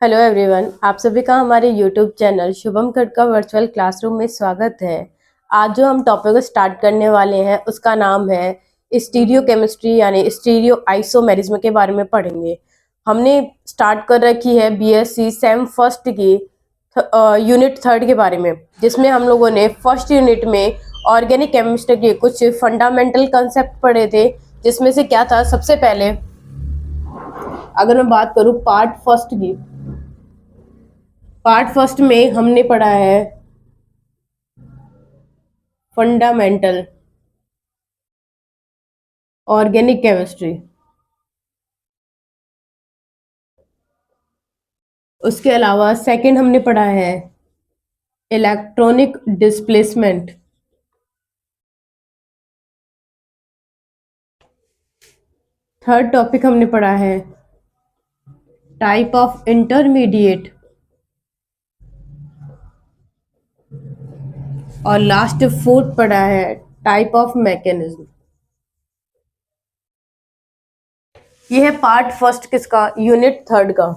Hello everyone, आप सभी का हमारे यूट्यूब चैनल शुभम खटका वर्चुअल क्लासरूम में स्वागत है। आज जो हम टॉपिक स्टार्ट करने वाले हैं उसका नाम है स्टीरियो केमिस्ट्री यानी स्टीरियो आइसोमेरिज्म के बारे में पढ़ेंगे। हमने स्टार्ट कर रखी है बीएससी सेम फर्स्ट की यूनिट थर्ड के बारे में, जिसमें हम लोगों ने फर्स्ट यूनिट में ऑर्गेनिक केमिस्ट्री के कुछ फंडामेंटल कंसेप्ट पढ़े थे, जिसमें से क्या था। सबसे पहले अगर मैं बात करूं पार्ट फर्स्ट में हमने पढ़ा है फंडामेंटल ऑर्गेनिक केमिस्ट्री। उसके अलावा सेकंड हमने पढ़ा है इलेक्ट्रॉनिक डिस्प्लेसमेंट। थर्ड टॉपिक हमने पढ़ा है टाइप ऑफ इंटरमीडिएट। और लास्ट फोर्थ पढ़ा है टाइप ऑफ मैकेनिज्म। ये है पार्ट फर्स्ट किसका, यूनिट थर्ड का।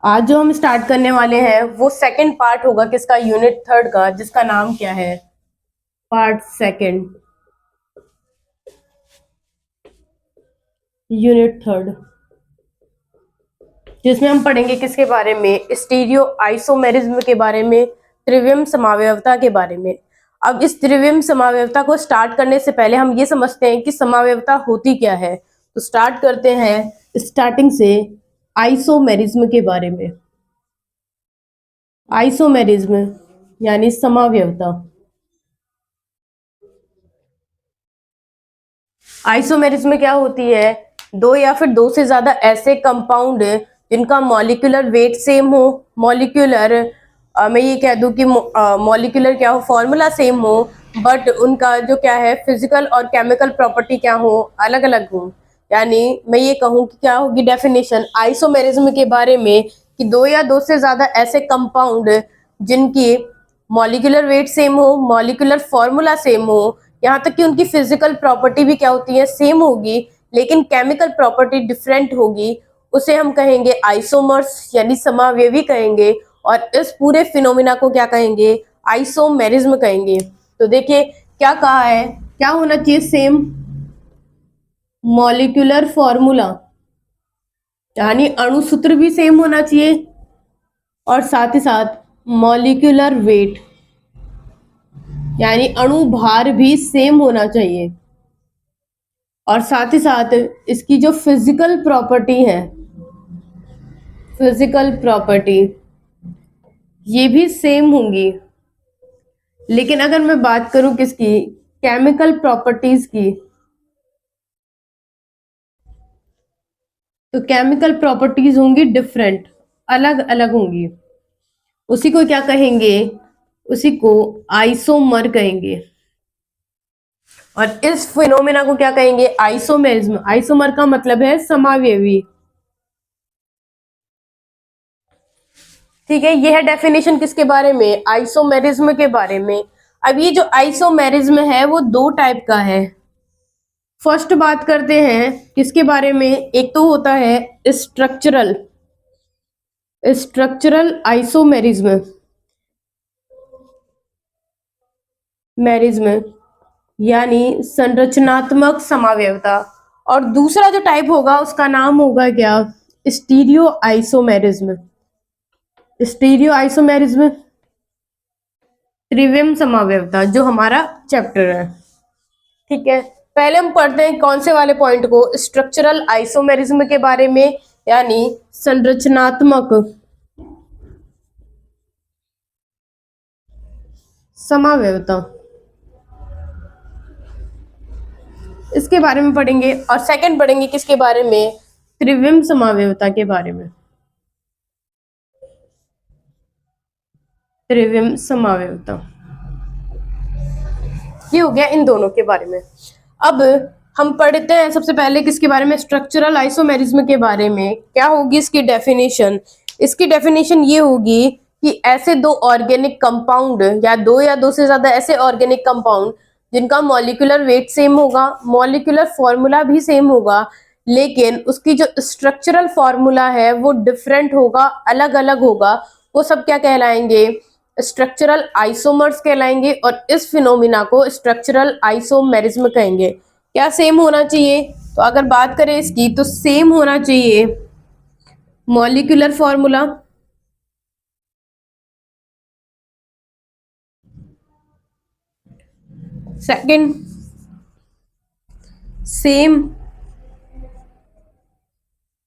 आज जो हम स्टार्ट करने वाले हैं वो सेकंड पार्ट होगा किसका, यूनिट थर्ड का, जिसका नाम क्या है, पार्ट सेकंड यूनिट थर्ड, जिसमें हम पढ़ेंगे किसके बारे में, स्टीरियो आइसोमेरिज्म के बारे में, त्रिविम समावयवता के बारे में। अब इस त्रिविम समावयवता को स्टार्ट करने से पहले हम ये समझते हैं कि समावयवता होती क्या है। तो स्टार्ट करते हैं स्टार्टिंग से आइसोमेरिज्म के बारे में। आइसोमेरिज्म यानी समावयवता। आइसोमेरिज्म क्या होती है, दो या फिर दो से ज्यादा ऐसे कंपाउंड जिनका मॉलिक्यूलर वेट सेम हो, मॉलिक्यूलर मैं ये कह दूं कि मॉलिक्यूलर क्या हो, फॉर्मूला सेम हो, बट उनका जो क्या है फिजिकल और केमिकल प्रॉपर्टी क्या हो, अलग अलग हो। यानी मैं ये कहूं कि क्या होगी डेफिनेशन आइसोमेरिज्म के बारे में, कि दो या दो से ज्यादा ऐसे कंपाउंड जिनकी मॉलिक्यूलर वेट सेम हो, मॉलिक्यूलर फॉर्मूला सेम हो, यहाँ तक कि उनकी फिजिकल प्रॉपर्टी भी क्या होती है, सेम होगी, लेकिन केमिकल प्रॉपर्टी डिफरेंट होगी, उसे हम कहेंगे आइसोमर्स यानी समावयवी कहेंगे। और इस पूरे फिनोमिना को क्या कहेंगे, आइसोमेरिज्म कहेंगे। तो देखिए क्या कहा है, क्या होना चाहिए, सेम मॉलिक्यूलर फॉर्मूला यानी अणुसूत्र भी सेम होना चाहिए, और साथ ही साथ मॉलिक्यूलर वेट यानी अणु भार भी सेम होना चाहिए, और साथ ही साथ इसकी जो फिजिकल प्रॉपर्टी है, फिजिकल प्रॉपर्टी ये भी सेम होंगी। लेकिन अगर मैं बात करूं किसकी, केमिकल प्रॉपर्टीज की, तो केमिकल प्रॉपर्टीज होंगी डिफरेंट, अलग अलग होंगी। उसी को क्या कहेंगे, उसी को आइसोमर कहेंगे। और इस फिनोमेना को क्या कहेंगे, आइसोमेरिज्म। आइसोमर का मतलब है समावयवी। ठीक है, यह है डेफिनेशन किसके बारे में, आइसोमेरिज्म के बारे में। अब ये जो आइसोमेरिज्म है वो दो टाइप का है। फर्स्ट बात करते हैं किसके बारे में, एक तो होता है स्ट्रक्चरल, स्ट्रक्चरल आइसोमेरिज्म, मेरिज्म यानी संरचनात्मक समावयवता। और दूसरा जो टाइप होगा उसका नाम होगा क्या, स्टीरियो आइसोमेरिज्म। स्टीरियो आइसोमेरिज्म त्रिविम समावयवता जो हमारा चैप्टर है। ठीक है, पहले हम पढ़ते हैं कौन से वाले पॉइंट को, स्ट्रक्चरल आइसोमेरिज्म के बारे में यानी संरचनात्मक समावयवता, इसके बारे में पढ़ेंगे। और सेकंड पढ़ेंगे किसके बारे में, त्रिविम समावयवता के बारे में, त्रिविम समावयवता। ये हो गया इन दोनों के बारे में। अब हम पढ़ते हैं सबसे पहले किसके बारे में, स्ट्रक्चरल आइसोमेरिज्म के बारे में। क्या होगी इसकी डेफिनेशन, इसकी डेफिनेशन ये होगी कि ऐसे दो ऑर्गेनिक कंपाउंड या दो से ज्यादा ऐसे ऑर्गेनिक कंपाउंड जिनका मॉलिक्यूलर वेट सेम होगा, मॉलिक्यूलर फॉर्मूला भी सेम होगा, लेकिन उसकी जो स्ट्रक्चरल फॉर्मूला है वो डिफरेंट होगा, अलग अलग होगा। वो सब क्या कहलाएंगे? स्ट्रक्चरल आइसोमर्स कहलाएंगे, और इस फिनोमिना को स्ट्रक्चरल आइसोमेरिज्म कहेंगे। क्या सेम होना चाहिए? तो अगर बात करें इसकी तो सेम होना चाहिए molecular formula, second same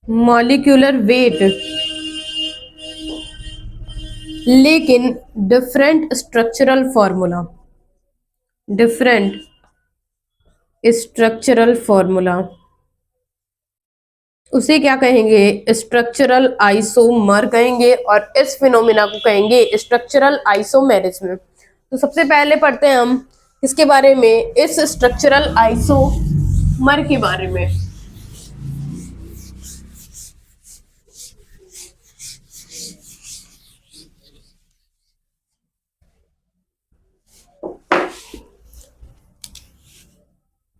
molecular weight, लेकिन different structural formula, different structural formula, उसे क्या कहेंगे? स्ट्रक्चरल आइसोमर कहेंगे, और इस फिनोमिना को कहेंगे स्ट्रक्चरल आइसोमेरिज्म। तो सबसे पहले पढ़ते हैं हम किसके बारे में? इस स्ट्रक्चरल आइसोमर के बारे में।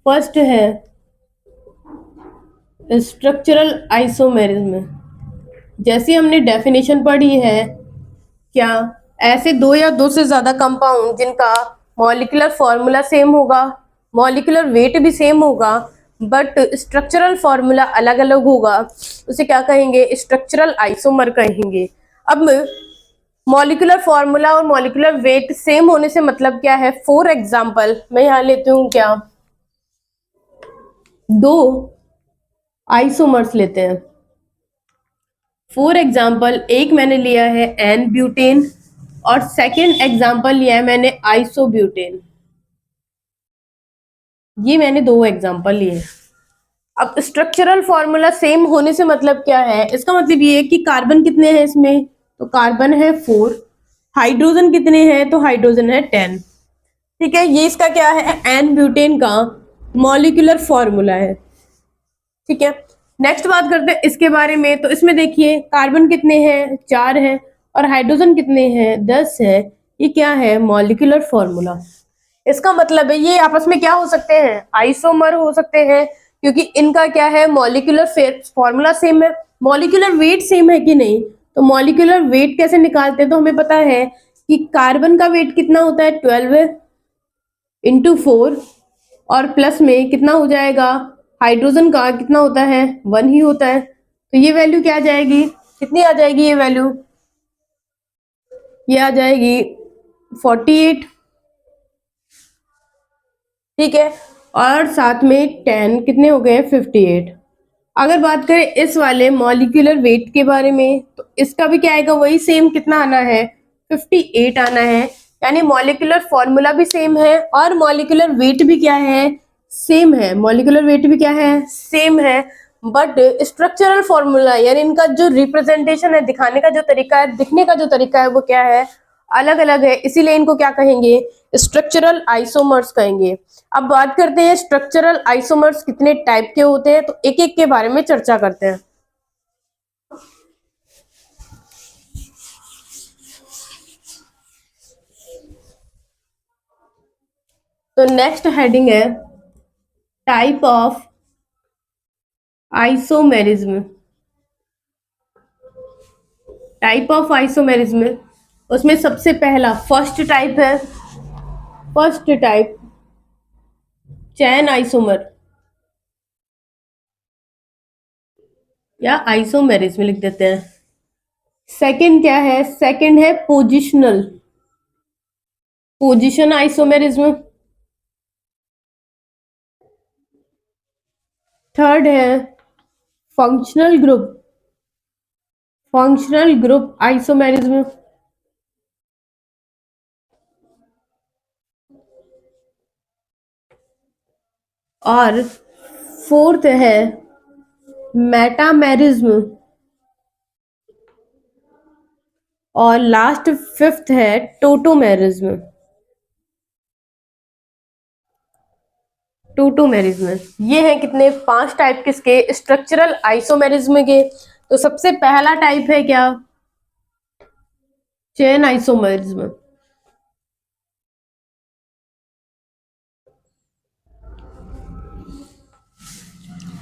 फर्स्ट है स्ट्रक्चरल आइसोमेरिज्म। जैसी हमने डेफिनेशन पढ़ी है, क्या ऐसे दो या दो से ज्यादा कंपाउंड जिनका मॉलिक्यूलर फॉर्मूला सेम होगा, मॉलिक्यूलर वेट भी सेम होगा, बट स्ट्रक्चरल फॉर्मूला अलग अलग होगा, उसे क्या कहेंगे? स्ट्रक्चरल आइसोमर कहेंगे। अब मॉलिक्यूलर फॉर्मूला और मॉलिक्यूलर वेट सेम होने से मतलब क्या है? फॉर एग्जाम्पल मैं यहां लेती हूँ क्या, दो आइसोमर्स लेते हैं। फॉर एग्जाम्पल एक मैंने लिया है एन ब्यूटेन, और सेकेंड एग्जाम्पल लिया है मैंने आइसोब्यूटेन। ये मैंने दो एग्जाम्पल लिए। अब स्ट्रक्चरल फॉर्मूला सेम होने से मतलब क्या है? इसका मतलब ये है कि कार्बन कितने हैं इसमें, तो कार्बन है 4, हाइड्रोजन कितने हैं, तो हाइड्रोजन है 10। ठीक है, ये इसका क्या है? एन ब्यूटेन का मॉलिक्यूलर फॉर्मूला है। ठीक है, नेक्स्ट बात करते हैं इसके बारे में। तो इसमें देखिए कार्बन कितने हैं? 4 है, और हाइड्रोजन कितने हैं? 10 है। ये क्या है? Molecular formula. इसका मतलब है ये आपस में क्या हो सकते हैं? आइसोमर हो सकते हैं, क्योंकि इनका क्या है? मॉलिक्यूलर फॉर्मूला सेम है। मॉलिक्यूलर वेट सेम है कि नहीं? तो मॉलिक्यूलर वेट कैसे निकालते हैं? तो हमें पता है कि कार्बन का वेट कितना होता है? 12 इंटू 4, और प्लस में कितना हो जाएगा? हाइड्रोजन का कितना होता है? 1 ही होता है। तो ये वैल्यू क्या आ जाएगी? कितनी आ जाएगी ये वैल्यू? ये आ जाएगी 48। ठीक है, और साथ में 10 कितने हो गए? 58। अगर बात करें इस वाले मॉलिक्यूलर वेट के बारे में, तो इसका भी क्या आएगा? वही सेम, कितना आना है? 58 आना है। यानी मॉलिक्यूलर फॉर्मूला भी सेम है, और मॉलिक्यूलर वेट भी क्या है? सेम है। मॉलिक्यूलर वेट भी क्या है? सेम है। बट स्ट्रक्चरल फॉर्मूला यानी इनका जो रिप्रेजेंटेशन है, दिखाने का जो तरीका है, दिखने का जो तरीका है, वो क्या है? अलग अलग है। इसीलिए इनको क्या कहेंगे? स्ट्रक्चरल आइसोमर्स कहेंगे। अब बात करते हैं स्ट्रक्चरल आइसोमर्स कितने टाइप के होते हैं, तो एक एक के बारे में चर्चा करते हैं। तो नेक्स्ट हेडिंग है type of isomerism. Type of isomerism, उसमें सबसे पहला फर्स्ट टाइप है, फर्स्ट टाइप चैन आइसोमर या आइसोमेरिज्म लिख देते हैं। सेकंड क्या है? सेकंड है पोजिशनल, पोजिशन आइसोमेरिज्म। थर्ड है functional group, functional group isomerism. और फोर्थ है मेटामेरिज्म, और लास्ट फिफ्थ है टोटोमेरिज्म। टोटोमेरिज्म, ये है कितने? 5 टाइप किसके? स्ट्रक्चरल आइसोमेरिज्म के। तो सबसे पहला टाइप है क्या? Chain isomerism.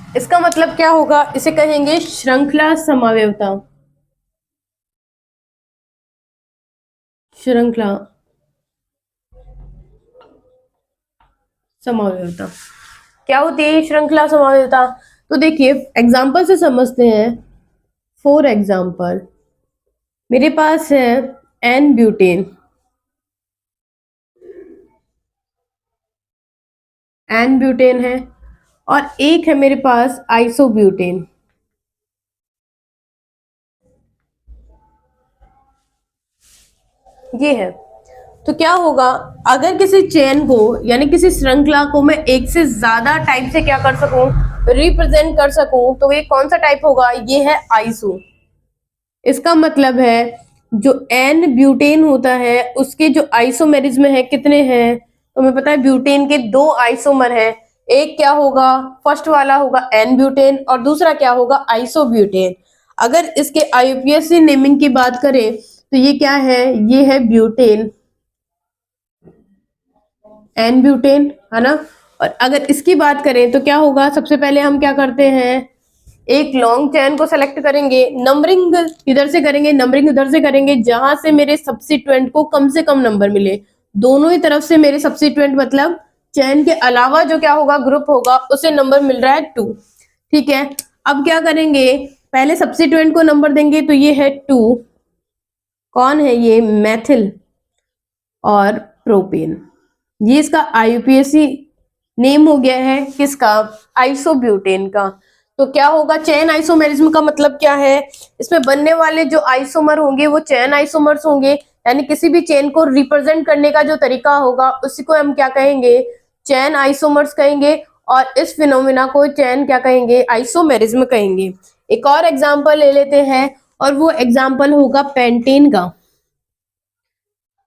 इसका मतलब क्या होगा, इसे कहेंगे श्रृंखला समावयवता। श्रृंखला समावयवता क्या होती है श्रृंखला समावयवता? तो देखिए एग्जाम्पल से समझते हैं। फॉर एग्जाम्पल मेरे पास है एन ब्यूटेन, एन ब्यूटेन है, और एक है मेरे पास आइसोब्यूटेन। ये है। तो क्या होगा, अगर किसी चेन को यानी किसी श्रृंखला को मैं एक से ज्यादा टाइप से क्या कर सकूं, रिप्रेजेंट कर सकूं, तो ये कौन सा टाइप होगा, ये है आइसो। इसका मतलब है जो एन ब्यूटेन होता है उसके जो आइसोमेरिज्म है कितने हैं, तो हमें पता है ब्यूटेन के दो आइसोमर है। एक क्या होगा, फर्स्ट वाला होगा एन ब्यूटेन और दूसरा क्या होगा आइसोब्यूटेन। अगर इसके आईयूपीएसी नेमिंग की बात करें तो ये क्या है, ये है ब्यूटेन, एन ब्यूटेन, है ना। और अगर इसकी बात करें तो क्या होगा, सबसे पहले हम क्या करते हैं, एक लॉन्ग चेन को सेलेक्ट करेंगे, नंबरिंग इधर से करेंगे, नंबरिंग उधर से करेंगे, जहां से मेरे सब्स्टिट्यूएंट को कम से कम नंबर मिले। दोनों ही तरफ से मेरे सब्स्टिट्यूएंट मतलब चेन के अलावा जो क्या होगा ग्रुप होगा उसे नंबर मिल रहा है 2। ठीक है, अब क्या करेंगे, पहले सब्स्टिट्यूएंट को नंबर देंगे, तो ये है 2, कौन है ये, मेथिल और प्रोपेन। ये इसका आईयूपीएसी नेम हो गया है किसका, आइसोब्यूटेन का। तो क्या होगा, चेन आइसोमेरिज्म का मतलब क्या है, इसमें बनने वाले जो आइसोमर होंगे वो चेन आइसोमर्स होंगे, यानी किसी भी चेन को रिप्रेजेंट करने का जो तरीका होगा उसी को हम क्या कहेंगे, चेन आइसोमर्स कहेंगे। और इस फिनोमिना को चेन क्या कहेंगे, आइसोमेरिज्म कहेंगे। एक और एग्जाम्पल ले लेते हैं और वो एग्जाम्पल होगा पेंटेन का।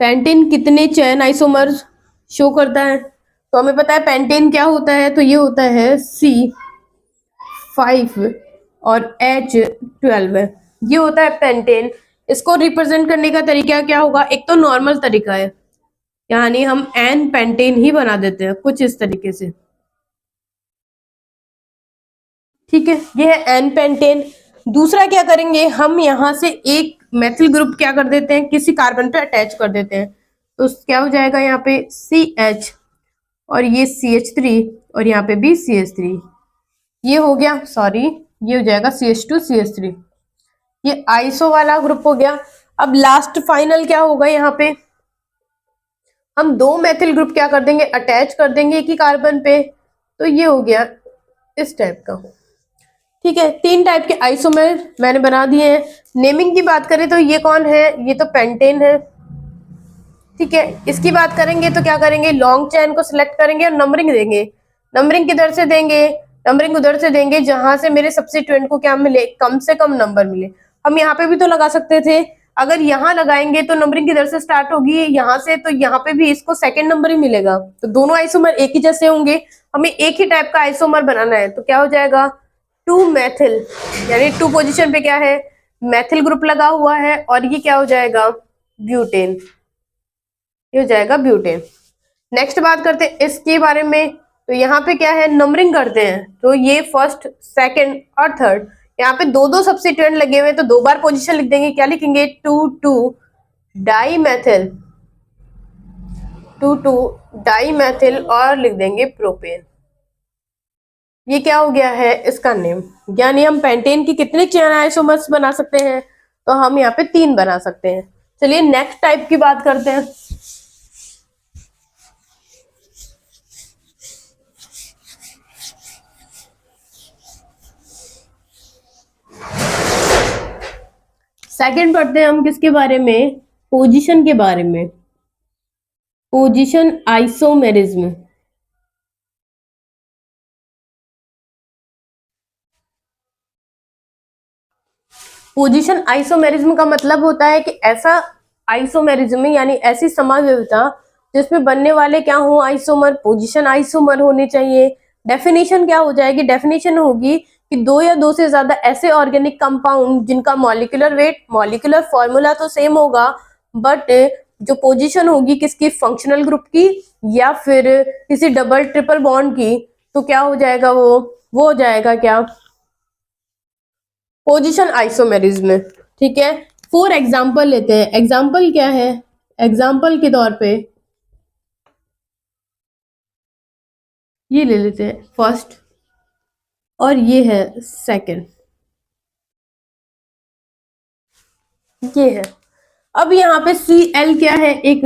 पेंटेन कितने चेन आइसोमर्स शो करता है, तो हमें पता है पेंटेन क्या होता है, तो ये होता है C5 और H12, ये होता है पेंटेन। इसको रिप्रेजेंट करने का तरीका क्या होगा, एक तो नॉर्मल तरीका है, यानी हम एन पेंटेन ही बना देते हैं कुछ इस तरीके से। ठीक है, ये है एन पेंटेन। दूसरा क्या करेंगे, हम यहाँ से एक मेथिल ग्रुप क्या कर देते हैं, किसी कार्बन पे अटैच कर देते हैं, तो क्या हो जाएगा यहाँ पे CH और ये CH3 और यहाँ पे भी CH3, ये हो गया, सॉरी ये हो जाएगा CH2 CH3, ये आइसो वाला ग्रुप हो गया। अब लास्ट फाइनल क्या होगा, यहाँ पे हम दो मेथिल ग्रुप क्या कर देंगे, अटैच कर देंगे एक ही कार्बन पे, तो ये हो गया इस टाइप का। ठीक है, 3 टाइप के आइसोमर मैंने बना दिए हैं। नेमिंग की बात करें तो ये कौन है, ये तो पेंटेन है। ठीक है, इसकी बात करेंगे तो क्या करेंगे, लॉन्ग चेन को सिलेक्ट करेंगे और नंबरिंग देंगे। नंबरिंग किधर से देंगे, नंबरिंग उधर से देंगे जहां से मेरे सब्स्टिट्यूएंट को क्या मिले, कम से कम नंबर मिले। हम यहाँ पे भी तो लगा सकते थे, अगर यहाँ लगाएंगे तो नंबरिंग किधर से स्टार्ट होगी, यहाँ से, तो यहाँ पे भी इसको सेकंड नंबर ही मिलेगा। तो दोनों आइसोमर एक ही जैसे होंगे, हमें एक ही टाइप का आइसोमर बनाना है, तो क्या हो जाएगा 2 मेथिल, यानी 2 पोजीशन पे क्या है, मेथिल ग्रुप लगा हुआ है, और ये क्या हो जाएगा ब्यूटेन, ये हो जाएगा ब्यूटेन। नेक्स्ट बात करते हैं इसके बारे में, तो यहाँ पे क्या है, नंबरिंग करते हैं, तो ये फर्स्ट सेकंड और थर्ड, यहाँ पे दो दो सब्स्टिट्यूएंट लगे हुए हैं, तो 2 बार पोजीशन लिख देंगे, क्या लिखेंगे 2 डाई मेथिल, 2 डाई मेथिल और लिख देंगे प्रोपेन। ये क्या हो गया है इसका नेम, यानी हम पेंटेन की कितने चेन आइसोमर्स बना सकते हैं, तो हम यहाँ पे 3 बना सकते हैं। चलिए नेक्स्ट टाइप की बात करते हैं। सेकंड पढ़ते हैं हम किसके बारे में, पोजीशन के बारे में, पोजीशन आइसोमेरिज्म। पोजीशन आइसोमेरिज्म का मतलब होता है कि ऐसा आइसोमेरिज्म यानी ऐसी समावयवता जिसमें बनने वाले क्या हो, आइसोमर, पोजीशन आइसोमर होने चाहिए। डेफिनेशन क्या हो जाएगी, डेफिनेशन होगी कि 2 या 2 से ज्यादा ऐसे ऑर्गेनिक कंपाउंड जिनका मॉलिक्यूलर वेट, मॉलिक्यूलर फॉर्मूला तो सेम होगा, बट जो पोजीशन होगी किसकी, फंक्शनल ग्रुप की या फिर किसी डबल ट्रिपल बॉन्ड की, तो क्या हो जाएगा वो वो हो जाएगा क्या, पोजीशन आइसोमेरिज्म। ठीक है, फॉर एग्जांपल लेते हैं, एग्जांपल क्या है, एग्जांपल के तौर पे ये ले लेते हैं फर्स्ट, और ये है सेकंड, ये है। अब यहाँ पे सी एल क्या है, एक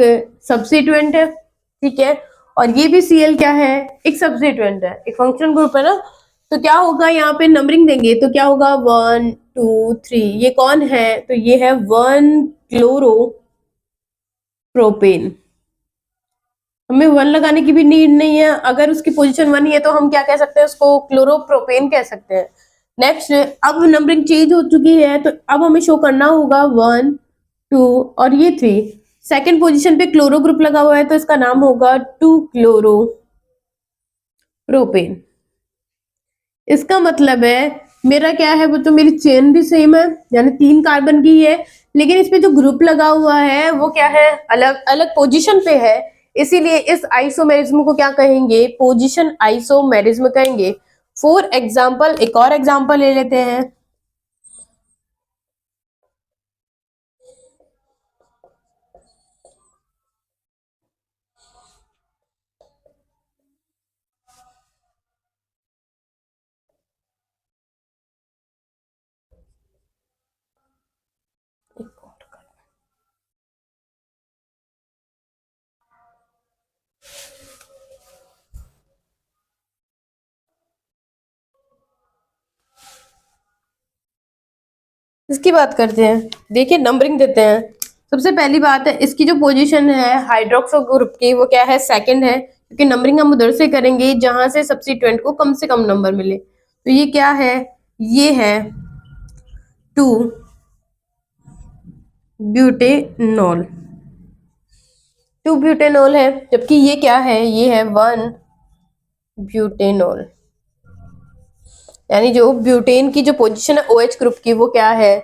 सब्स्टिट्यूएंट है, ठीक है, और ये भी सी एल क्या है, एक सब्स्टिट्यूएंट है, एक फंक्शनल ग्रुप है ना। तो क्या होगा, यहाँ पे नंबरिंग देंगे तो क्या होगा, 1 2 3, ये कौन है, तो ये है 1 क्लोरोप्रोपेन। हमें 1 लगाने की भी नीड नहीं है, अगर उसकी पोजीशन 1 ही है तो हम क्या कह सकते हैं, उसको क्लोरोप्रोपेन कह सकते हैं। नेक्स्ट, अब नंबरिंग चेंज हो चुकी है तो अब हमें शो करना होगा 1 2 और ये 3। सेकेंड पोजीशन पे क्लोरो ग्रुप लगा हुआ है तो इसका नाम होगा 2 क्लोरोप्रोपेन। इसका मतलब है मेरा क्या है, वो तो मेरी चेन भी सेम है, यानी 3 कार्बन की है, लेकिन इस पे जो ग्रुप लगा हुआ है वो क्या है, अलग अलग पोजीशन पे है। इसीलिए इस आइसोमेरिज्म को क्या कहेंगे, पोजीशन आइसोमेरिज्म कहेंगे। फॉर एग्जाम्पल, एक और एग्जाम्पल ले लेते हैं। इसकी बात करते हैं, देखिए नंबरिंग देते हैं। सबसे पहली बात है, इसकी जो पोजीशन है हाइड्रोक्सो ग्रुप की वो क्या है, सेकंड है, क्योंकि नंबरिंग हम उधर से करेंगे जहां से सब्स्टिट्यूएंट को कम से कम नंबर मिले। तो ये क्या है, ये है 2 ब्यूटेनॉल, 2 ब्यूटेनॉल है, जबकि ये क्या है, ये है 1 ब्यूटेनॉल। यानी जो ब्यूटेन की जो पोजीशन है OH ग्रुप की वो क्या है,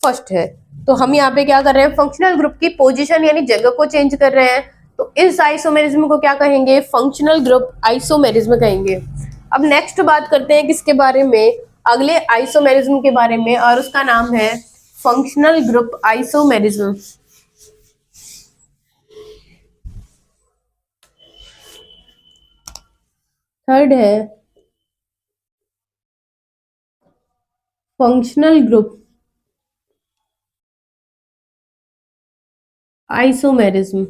फर्स्ट है। तो हम यहाँ पे क्या कर रहे हैं, फंक्शनल ग्रुप की पोजीशन यानी जगह को चेंज कर रहे हैं। तो इस आइसोमेरिज्म को क्या कहेंगे, फंक्शनल ग्रुप आइसोमेरिज्म कहेंगे। अब नेक्स्ट बात करते हैं किसके बारे में, अगले आइसोमेरिज्म के बारे में, और उसका नाम है फंक्शनल ग्रुप आइसोमेरिज्म। थर्ड है फंक्शनल ग्रुप आइसोमेरिज्म।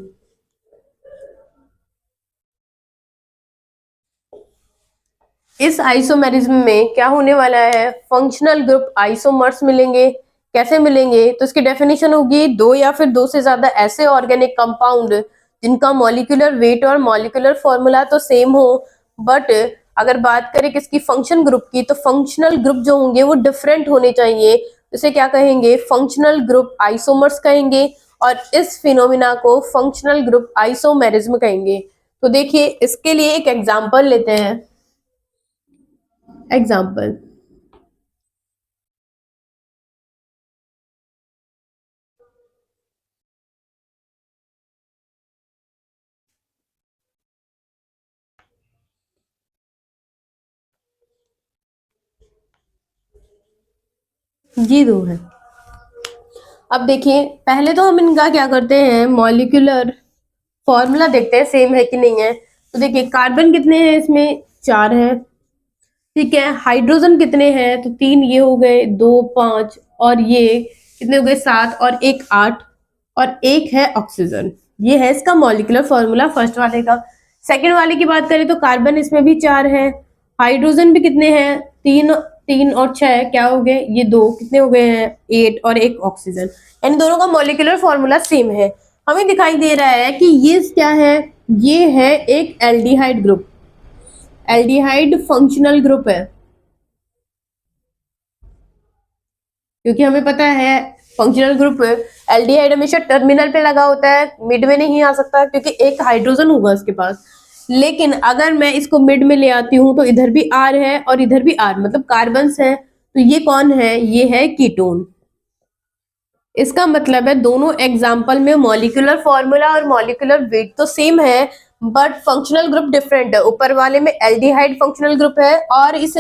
इस आइसोमेरिज्म में क्या होने वाला है, फंक्शनल ग्रुप आइसोमर्स मिलेंगे। कैसे मिलेंगे, तो इसकी डेफिनेशन होगी, 2 या फिर 2 से ज्यादा ऐसे ऑर्गेनिक कंपाउंड जिनका मॉलिक्यूलर वेट और मॉलिक्यूलर फॉर्मूला तो सेम हो, बट अगर बात करें किसकी, फंक्शन ग्रुप की, तो फंक्शनल ग्रुप जो होंगे वो डिफरेंट होने चाहिए। इसे क्या कहेंगे, फंक्शनल ग्रुप आइसोमर्स कहेंगे, और इस फिनोमिना को फंक्शनल ग्रुप आइसोमेरिज्म कहेंगे। तो देखिए इसके लिए एक एग्जाम्पल लेते हैं। एग्जाम्पल, ये 2 है। अब देखिए पहले तो हम इनका क्या करते हैं, मॉलिक्यूलर फॉर्मूला देखते हैं सेम है कि नहीं है। तो देखिए कार्बन कितने हैं इसमें, 4 है, ठीक है। हाइड्रोजन कितने हैं, तो 3, ये हो गए 2 5, और ये कितने हो गए 7, और एक 8, और एक है ऑक्सीजन। ये है इसका मॉलिक्यूलर फॉर्मूला फर्स्ट वाले का। सेकंड वाले की बात करें तो कार्बन इसमें भी 4 है, हाइड्रोजन भी कितने हैं, 3, 3 और 6 क्या हो गए, ये 2, कितने हो गए हैं 8, और एक ऑक्सीजन। इन दोनों का मॉलिक्यूलर फॉर्मूला सेम है। हमें दिखाई दे रहा है कि ये क्या है, ये है एक aldehyde group, aldehyde functional group है, क्योंकि हमें पता है फंक्शनल ग्रुप एल्डिहाइड हमेशा टर्मिनल पे लगा होता है, मिड में नहीं आ सकता क्योंकि एक हाइड्रोजन होगा उसके पास। लेकिन अगर मैं इसको मिड में ले आती हूँ तो इधर भी आर है और इधर भी आर, मतलब कार्बन्स है, तो ये कौन है, ये है कीटोन। इसका मतलब है दोनों एग्जाम्पल में मॉलिक्यूलर फॉर्मूला और मॉलिक्यूलर वेट तो सेम है, बट फंक्शनल ग्रुप डिफरेंट है। ऊपर वाले में एल्डिहाइड फंक्शनल ग्रुप है और इस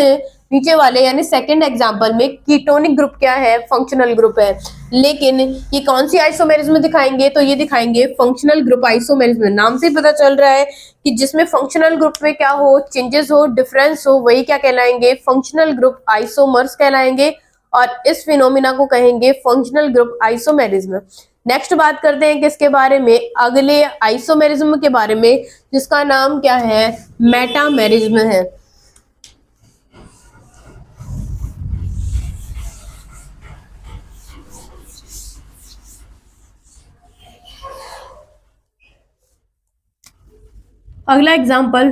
नीचे वाले यानी सेकंड एग्जांपल में कीटोनिक ग्रुप क्या है, फंक्शनल ग्रुप है। लेकिन ये कौन सी आइसोमेरिज्म दिखाएंगे, तो ये दिखाएंगे फंक्शनल ग्रुप आइसोमेरिज्म। नाम से पता चल रहा है कि जिसमें फंक्शनल ग्रुप में क्या हो, चेंजेस हो, डिफरेंस हो, वही क्या कहलाएंगे, फंक्शनल ग्रुप आइसोमर्स कहलाएंगे और इस फिनोमिना को कहेंगे फंक्शनल ग्रुप आइसोमेरिज्म। नेक्स्ट बात करते हैं किसके बारे में, अगले आइसोमेरिज्म के बारे में, जिसका नाम क्या है, मेटामेरिज्म है। अगला एग्जांपल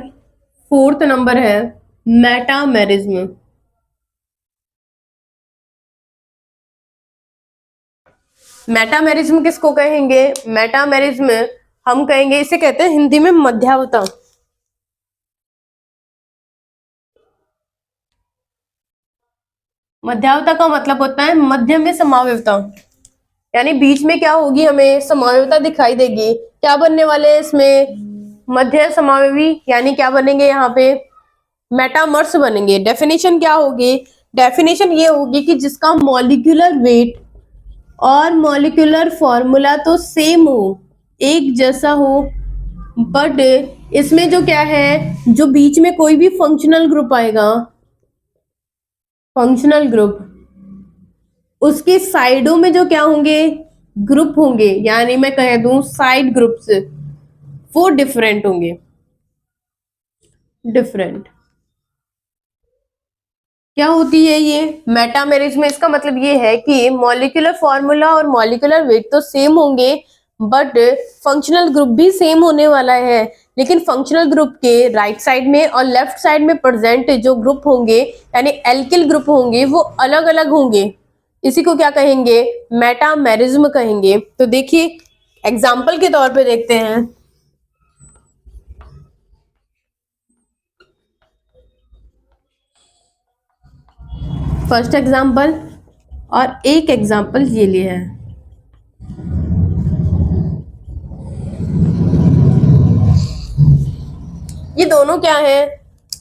4th नंबर है मेटामेरिज्म। मेटामेरिज्म किसको कहेंगे, मेटामेरिज्म हम कहेंगे, इसे कहते हैं हिंदी में मध्यावता। मध्यावता का मतलब होता है मध्य में समावयवता, यानी बीच में क्या होगी, हमें समावयवता दिखाई देगी। क्या बनने वाले हैं इसमें, मध्य समावयवी, यानी क्या बनेंगे यहाँ पे, मेटामर्स बनेंगे। डेफिनेशन क्या होगी, डेफिनेशन ये होगी कि जिसका मॉलिक्यूलर वेट और मॉलिक्यूलर फॉर्मूला तो सेम हो, एक जैसा हो, बट इसमें जो क्या है, जो बीच में कोई भी फंक्शनल ग्रुप आएगा, फंक्शनल ग्रुप, उसके साइडों में जो क्या होंगे, ग्रुप होंगे, यानी मैं कह दूं साइड ग्रुप्स, वो डिफरेंट होंगे, डिफरेंट। क्या होती है ये मेटामेरिज्म, इसका मतलब ये है कि मॉलिक्यूलर फॉर्मूला और मॉलिक्यूलर वेट तो सेम होंगे, बट फंक्शनल ग्रुप भी सेम होने वाला है। लेकिन फंक्शनल ग्रुप के राइट साइड में और लेफ्ट साइड में प्रेजेंट जो ग्रुप होंगे, यानी एल्किल ग्रुप होंगे, वो अलग अलग होंगे। इसी को क्या कहेंगे, मेटामेरिज्म कहेंगे। तो देखिए एग्जाम्पल के तौर पे देखते हैं। फर्स्ट एग्जाम्पल और एक एग्जाम्पल ये लिया है। ये दोनों क्या है,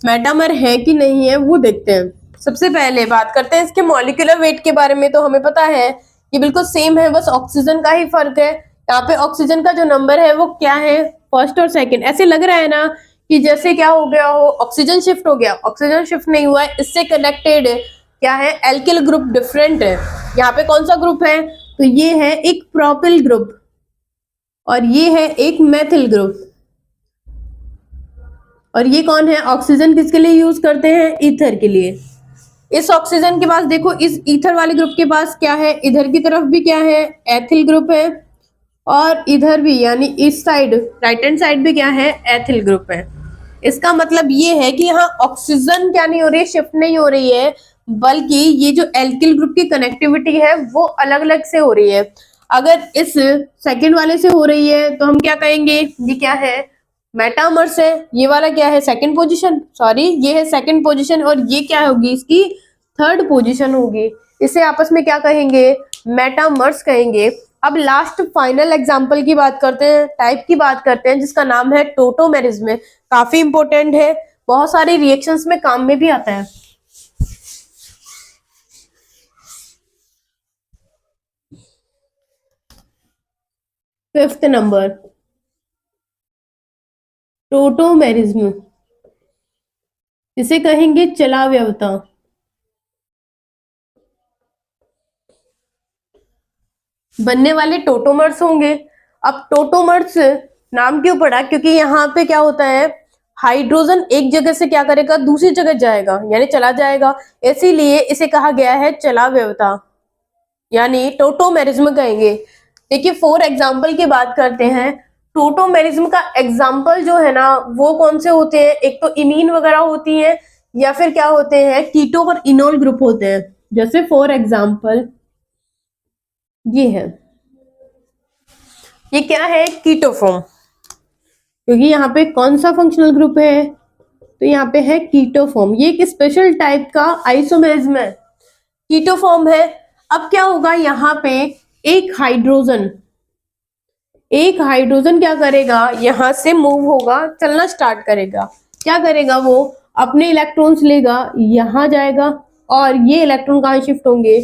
मेटामर है कि नहीं है, वो देखते हैं। सबसे पहले बात करते हैं इसके मॉलिक्यूलर वेट के बारे में। तो हमें पता है ये बिल्कुल सेम है, बस ऑक्सीजन का ही फर्क है। यहाँ पे ऑक्सीजन का जो नंबर है वो क्या है, फर्स्ट और सेकंड। ऐसे लग रहा है ना कि जैसे क्या हो गया हो, ऑक्सीजन शिफ्ट हो गया। ऑक्सीजन शिफ्ट नहीं हुआ है, इससे कनेक्टेड क्या है, एल्किल ग्रुप डिफरेंट है। यहाँ पे कौन सा ग्रुप है, तो ये है एक प्रोपिल ग्रुप और ये है एक मेथिल ग्रुप। और ये कौन है, ऑक्सीजन किसके लिए यूज करते हैं, ईथर के लिए। इस ऑक्सीजन के पास देखो, इस ईथर वाले ग्रुप के पास क्या है, इधर की तरफ भी क्या है, एथिल ग्रुप है, और इधर भी यानी इस साइड राइट हैंड साइड भी क्या है, एथिल ग्रुप है। इसका मतलब ये है कि यहाँ ऑक्सीजन क्या नहीं हो रही है, शिफ्ट नहीं हो रही है, बल्कि ये जो एल्किल ग्रुप की कनेक्टिविटी है वो अलग अलग से हो रही है। अगर इस सेकंड वाले से हो रही है तो हम क्या कहेंगे, ये क्या है, मेटामर्स है। ये वाला क्या है, सेकंड पोजीशन, सॉरी ये है सेकंड पोजीशन, और ये क्या होगी, इसकी थर्ड पोजीशन होगी। इसे आपस में क्या कहेंगे, मेटामर्स कहेंगे। अब लास्ट फाइनल एग्जांपल की बात करते हैं, टाइप की बात करते हैं, जिसका नाम है टोटोमेरिज्म। काफी इंपॉर्टेंट है, बहुत सारे रिएक्शंस में काम में भी आता है। फिफ्थ नंबर टोटोमेरिज्म, इसे कहेंगे चलाव्यवता। बनने वाले टोटोमर्स होंगे। अब टोटोमर्स नाम क्यों पड़ा, क्योंकि यहाँ पे क्या होता है, हाइड्रोजन एक जगह से क्या करेगा, दूसरी जगह जाएगा, यानी चला जाएगा, इसीलिए इसे कहा गया है चलाव्यवता, यानी टोटोमेरिज्म कहेंगे। देखिए 4 एग्जाम्पल की बात करते हैं। टोटोमेरिज्म का एग्जाम्पल जो है ना, वो कौन से होते हैं, एक तो इमीन वगैरह होती है, या फिर क्या होते हैं, कीटो और इनोल ग्रुप होते हैं। जैसे फॉर एग्जाम्पल ये है, ये क्या है, कीटोफॉर्म, क्योंकि यहाँ पे कौन सा फंक्शनल ग्रुप है, तो यहाँ पे है कीटोफॉर्म। ये एक स्पेशल टाइप का आइसोमेरिज्म है, कीटोफॉर्म है। अब क्या होगा, यहाँ पे एक हाइड्रोजन एक हाइड्रोजन क्या करेगा, यहां से मूव होगा, चलना स्टार्ट करेगा। क्या करेगा, वो अपने इलेक्ट्रॉन्स लेगा, यहां जाएगा, और ये इलेक्ट्रॉन कहाँ शिफ्ट होंगे,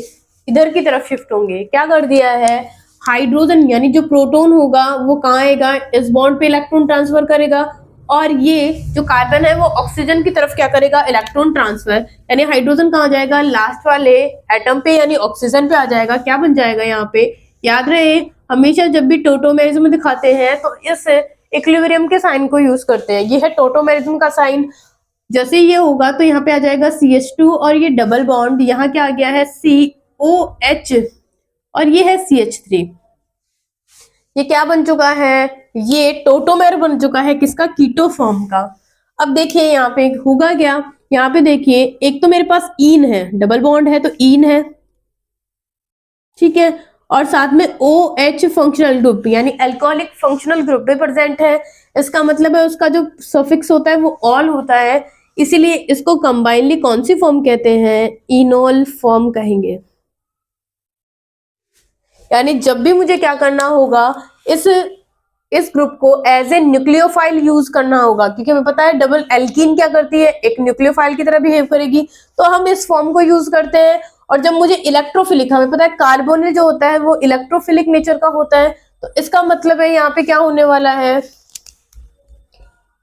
इधर की तरफ शिफ्ट होंगे। क्या कर दिया है, हाइड्रोजन यानी जो प्रोटॉन होगा वो कहाँ आएगा, इस बॉन्ड पे इलेक्ट्रॉन ट्रांसफर करेगा, और ये जो कार्बन है वो ऑक्सीजन की तरफ क्या करेगा, इलेक्ट्रॉन ट्रांसफर, यानी हाइड्रोजन कहाँ जाएगा, लास्ट वाले एटम पे यानी ऑक्सीजन पे आ जाएगा। क्या बन जाएगा यहाँ पे, याद रहे हमेशा जब भी टोटोमेरिज्म दिखाते हैं तो इस इक्विलिब्रियम के साइन को यूज करते हैं। ये है टोटोमेरिज्म का साइन। जैसे ये होगा तो यहाँ पे आ जाएगा CH2, और ये डबल बॉन्ड यहाँ क्या आ गया है, COH, और ये है CH3। ये क्या बन चुका है, ये टोटोमेर बन चुका है, किसका, कीटो फॉर्म का। अब देखिए यहाँ पे होगा क्या, यहाँ पे देखिए एक तो मेरे पास ईन है, डबल बॉन्ड है तो ईन है, ठीक है, और साथ में OH फंक्शनल ग्रुप यानी अल्कोहलिक फंक्शनल ग्रुप भी प्रेजेंट है। इसका मतलब है उसका जो सफिक्स होता है वो ऑल होता है, इसीलिए इसको कंबाइनली कौन सी फॉर्म कहते हैं, इनोल फॉर्म कहेंगे। यानी जब भी मुझे क्या करना होगा, इस ग्रुप को एज ए न्यूक्लियोफाइल यूज करना होगा, क्योंकि हमें पता है डबल एल्कीन क्या करती है, एक न्यूक्लियोफाइल की तरह बिहेव करेगी, तो हम इस फॉर्म को यूज करते हैं। और जब मुझे इलेक्ट्रोफिलिक, हमें पता है कार्बोनिल जो होता है वो इलेक्ट्रोफिलिक नेचर का होता है, तो इसका मतलब है यहाँ पे क्या होने वाला है,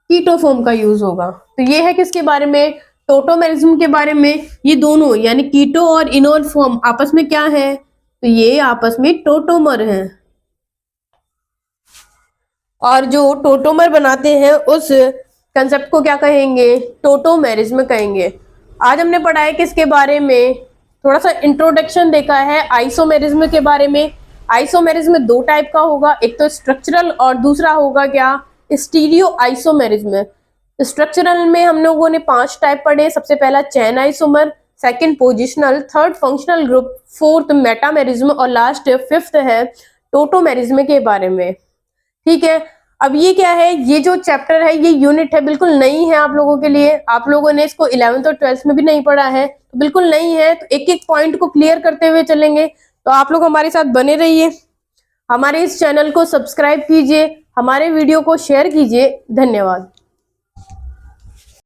कीटो फॉर्म का यूज होगा। तो ये है किसके बारे में, टोटोमेरिज्म के बारे में। ये दोनों यानी कीटो और इनोल फॉर्म आपस में क्या है, तो ये आपस में टोटोमर हैं, और जो टोटोमर बनाते हैं उस कंसेप्ट को क्या कहेंगे, टोटोमेरिज्म कहेंगे। आज हमने पढ़ा है किसके बारे में, थोड़ा सा इंट्रोडक्शन देखा है आइसोमेरिज्म के बारे में। आइसोमेरिज्म दो टाइप का होगा, एक तो स्ट्रक्चरल और दूसरा होगा क्या, स्टीरियो आइसोमेरिज्म। स्ट्रक्चरल में हम लोगों ने 5 टाइप पढ़े, सबसे पहला चैन isomer, second positional, third functional group, fourth metamerism, और लास्ट 5th है टोटोमेरिज्म के बारे में। ठीक है, अब ये क्या है, ये जो चैप्टर है, ये यूनिट है, बिल्कुल नई है आप लोगों के लिए। आप लोगों ने इसको 11th और 12th में भी नहीं पढ़ा है, तो बिल्कुल नई है, तो एक एक पॉइंट को क्लियर करते हुए चलेंगे। तो आप लोग हमारे साथ बने रहिए, हमारे इस चैनल को सब्सक्राइब कीजिए, हमारे वीडियो को शेयर कीजिए। धन्यवाद।